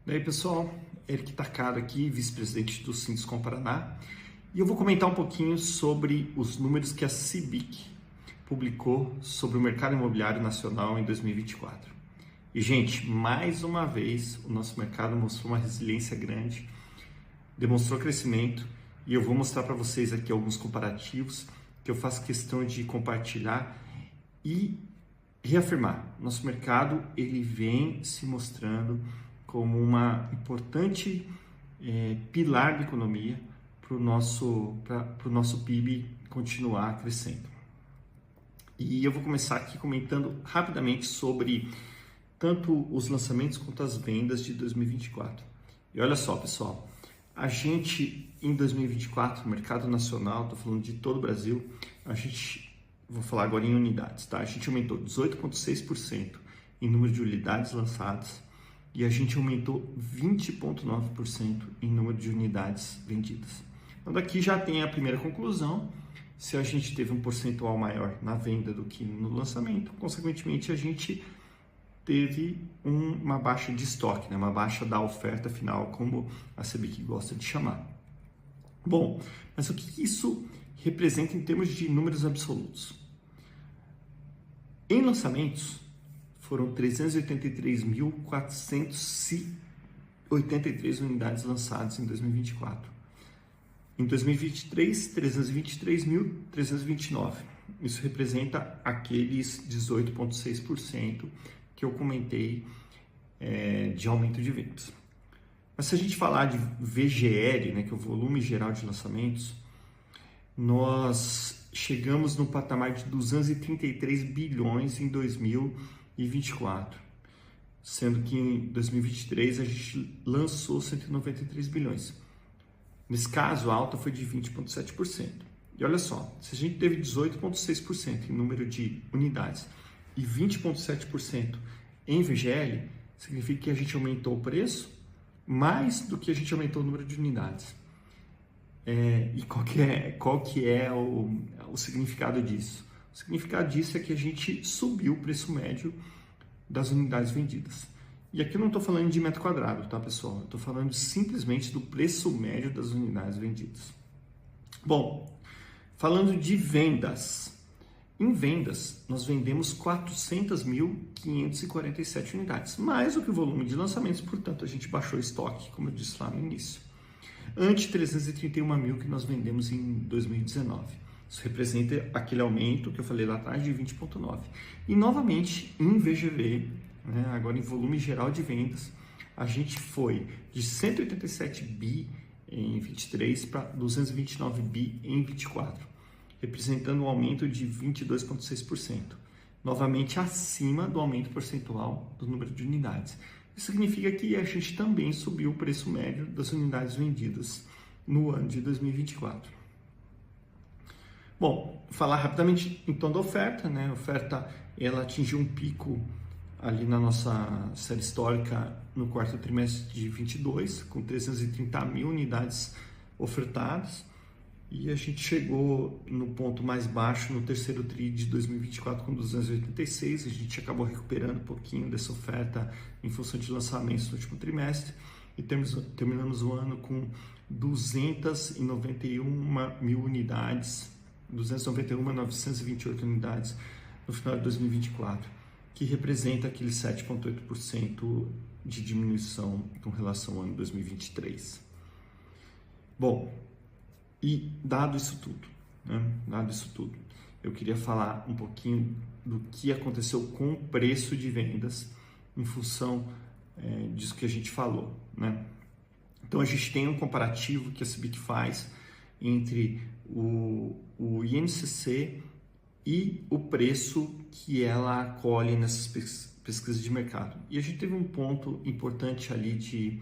Daí pessoal, Eric Takada aqui, vice-presidente do Sinduscom Paraná, e eu vou comentar um pouquinho sobre os números que a CBIC publicou sobre o mercado imobiliário nacional em 2024. E gente, mais uma vez o nosso mercado mostrou uma resiliência grande, demonstrou crescimento, e eu vou mostrar para vocês aqui alguns comparativos que eu faço questão de compartilhar e reafirmar. Nosso mercado ele vem se mostrando como uma importante pilar da economia para o nosso PIB continuar crescendo. E eu vou começar aqui comentando rapidamente sobre tanto os lançamentos quanto as vendas de 2024. E olha só, pessoal, a gente em 2024, no mercado nacional, estou falando de todo o Brasil, vou falar agora em unidades, tá? A gente aumentou 18,6% em número de unidades lançadas e a gente aumentou 20,9% em número de unidades vendidas. Então daqui já tem a primeira conclusão: se a gente teve um percentual maior na venda do que no lançamento, consequentemente a gente teve uma baixa de estoque, né? Uma baixa da oferta final, como a CBIC gosta de chamar. Bom, mas o que isso representa em termos de números absolutos? Em lançamentos, foram 383.483 unidades lançadas em 2024. Em 2023, 323.329. Isso representa aqueles 18,6% que eu comentei de aumento de vendas. Mas se a gente falar de VGL, né, que é o volume geral de lançamentos, nós chegamos no patamar de 233 bilhões em 2024, sendo que em 2023 a gente lançou 193 bilhões. Nesse caso, a alta foi de 20,7%. E olha só, se a gente teve 18,6% em número de unidades e 20,7% em VGL, significa que a gente aumentou o preço mais do que a gente aumentou o número de unidades. E qual que é o significado disso? O significado disso é que a gente subiu o preço médio das unidades vendidas. E aqui eu não estou falando de metro quadrado, tá, pessoal? Eu estou falando simplesmente do preço médio das unidades vendidas. Bom, falando de vendas. Em vendas, nós vendemos 400.547 unidades, mais do que o volume de lançamentos, portanto, a gente baixou o estoque, como eu disse lá no início. Ante 331 mil que nós vendemos em 2019. Isso representa aquele aumento que eu falei lá atrás de 20,9%. E novamente, em VGV, né, agora em volume geral de vendas, a gente foi de 187 bi em 23 para 229 bi em 24. Representando um aumento de 22,6%, novamente acima do aumento percentual do número de unidades. Isso significa que a gente também subiu o preço médio das unidades vendidas no ano de 2024. Bom, falar rapidamente então da oferta, né? A oferta ela atingiu um pico ali na nossa série histórica no quarto trimestre de 22, com 330 mil unidades ofertadas. E a gente chegou no ponto mais baixo no terceiro TRI de 2024 com 286. A gente acabou recuperando um pouquinho dessa oferta em função de lançamentos no último trimestre e terminamos o ano com 291.000 unidades, 291.928 unidades no final de 2024, que representa aquele 7,8% de diminuição com relação ao ano 2023. Bom, e dado isso tudo, eu queria falar um pouquinho do que aconteceu com o preço de vendas em função disso que a gente falou, né? Então a gente tem um comparativo que a CBIC faz entre o INCC e o preço que ela colhe nessas pesquisas de mercado. E a gente teve um ponto importante ali de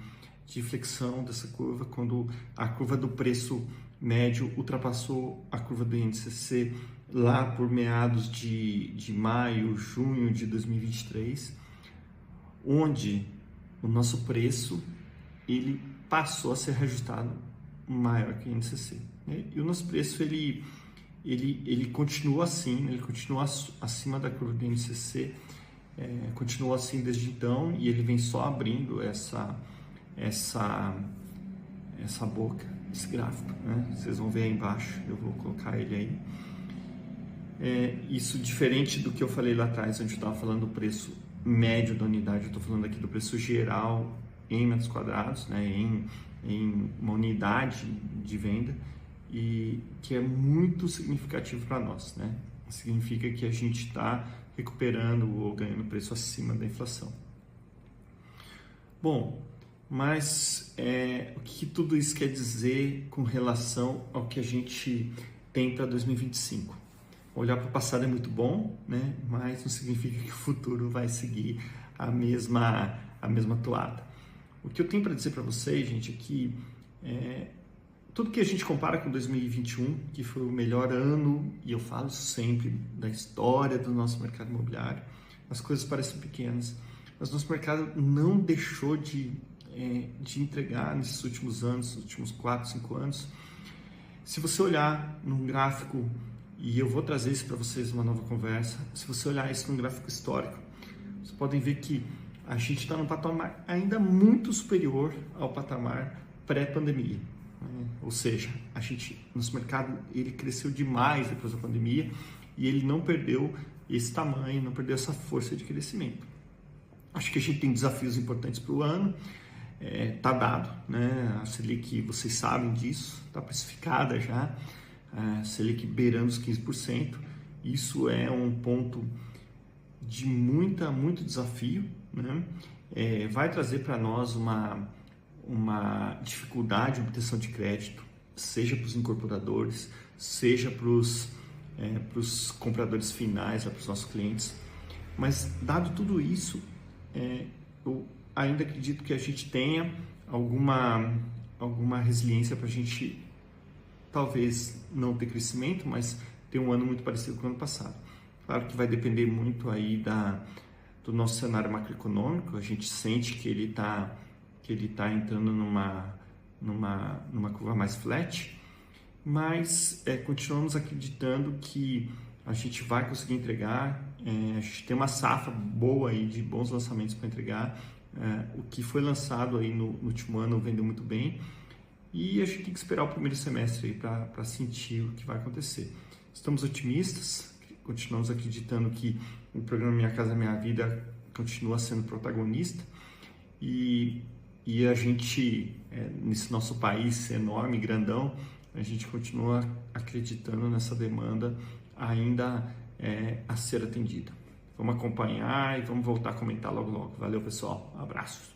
flexão dessa curva, quando a curva do preço médio ultrapassou a curva do INCC lá por meados de maio, junho de 2023, onde o nosso preço ele passou a ser reajustado maior que o INCC, né? E o nosso preço ele continua assim, né? Ele continua acima da curva do INCC, continua assim desde então, e ele vem só abrindo essa boca, esse gráfico, né? Vocês vão ver aí embaixo, eu vou colocar ele aí. Isso diferente do que eu falei lá atrás, onde eu estava falando do preço médio da unidade, eu estou falando aqui do preço geral em metros quadrados, né? em uma unidade de venda, e que é muito significativo para nós, né? Significa que a gente está recuperando ou ganhando preço acima da inflação. Bom, mas o que tudo isso quer dizer com relação ao que a gente tem para 2025? Olhar para o passado é muito bom, né? Mas não significa que o futuro vai seguir a mesma toada. O que eu tenho para dizer para vocês, gente, é que tudo que a gente compara com 2021, que foi o melhor ano, e eu falo sempre, da história do nosso mercado imobiliário, as coisas parecem pequenas, mas nosso mercado não deixou de entregar nesses últimos anos, nos últimos 4, 5 anos. Se você olhar num gráfico, e eu vou trazer isso para vocês numa nova conversa, se você olhar isso num gráfico histórico, vocês podem ver que a gente está num patamar ainda muito superior ao patamar pré-pandemia. Ou seja, nosso mercado ele cresceu demais depois da pandemia e ele não perdeu esse tamanho, não perdeu essa força de crescimento. Acho que a gente tem desafios importantes para o ano, tá dado, né? A Selic, vocês sabem disso, está precificada já, a Selic beirando os 15%, isso é um ponto de muito desafio, né? Vai trazer para nós uma dificuldade de obtenção de crédito, seja para os incorporadores, seja para os compradores finais, para os nossos clientes. Mas, dado tudo isso, eu ainda acredito que a gente tenha alguma resiliência para a gente, talvez não ter crescimento, mas ter um ano muito parecido com o ano passado. Claro que vai depender muito aí do nosso cenário macroeconômico. A gente sente que ele está entrando numa curva mais flat, mas continuamos acreditando que a gente vai conseguir entregar. A gente tem uma safra boa aí de bons lançamentos para entregar. O que foi lançado aí no último ano vendeu muito bem e a gente tem que esperar o primeiro semestre aí para sentir o que vai acontecer. Estamos otimistas, continuamos acreditando que o programa Minha Casa Minha Vida continua sendo protagonista e a gente, nesse nosso país enorme, grandão, a gente continua acreditando nessa demanda ainda a ser atendida. Vamos acompanhar e vamos voltar a comentar logo. Valeu, pessoal. Abraços.